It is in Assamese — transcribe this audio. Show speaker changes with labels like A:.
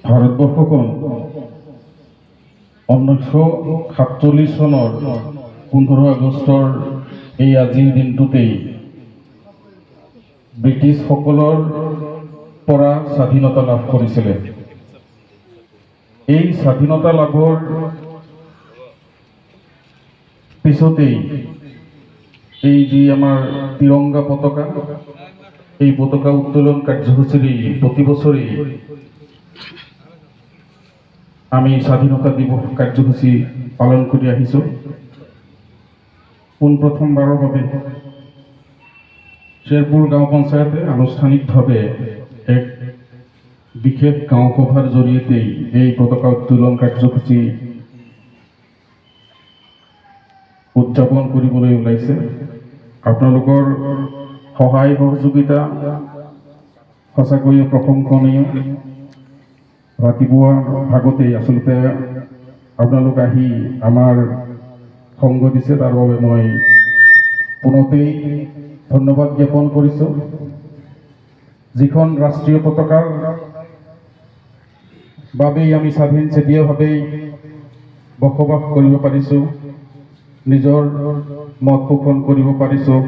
A: ভাৰতবৰ্ষখন 1947 চনৰ 15 আগষ্টৰ এই আজিৰ দিনটোতেই ব্ৰিটিছসকলৰ পৰা স্বাধীনতা লাভ কৰিছিলে। এই স্বাধীনতা লাভৰ পিছতেই এই যি আমাৰ তিৰংগা পতাকা, এই পতাকা উত্তোলন কাৰ্যসূচীৰে প্ৰতি বছৰেই আমি স্বাধীনতা দিৱস কাৰ্যসূচী পালন কৰি আহিছোঁ। পোনপ্ৰথমবাৰৰ বাবে শ্বেৰপুৰ গাঁও পঞ্চায়তে আনুষ্ঠানিকভাৱে এক বিশেষ গাঁও সভাৰ জৰিয়তেই এই পতাকা উত্তোলন কাৰ্যসূচী উদযাপন কৰিবলৈ ওলাইছে। আপোনালোকৰ সহায় সহযোগিতা সঁচাকৈয়ে প্ৰশংসনীয়। ৰাতিপুৱা ভাগতেই আচলতে আপোনালোক আহি আমাৰ সংগ দিছে, তাৰ বাবে মই পুনতেই ধন্যবাদ জ্ঞাপন কৰিছোঁ। যিখন ৰাষ্ট্ৰীয় পতাকাৰ বাবেই আমি স্বাধীন চেতিয়াভাৱে বসবাস কৰিব পাৰিছোঁ, নিজৰ মত পোষণ কৰিব পাৰিছোঁ।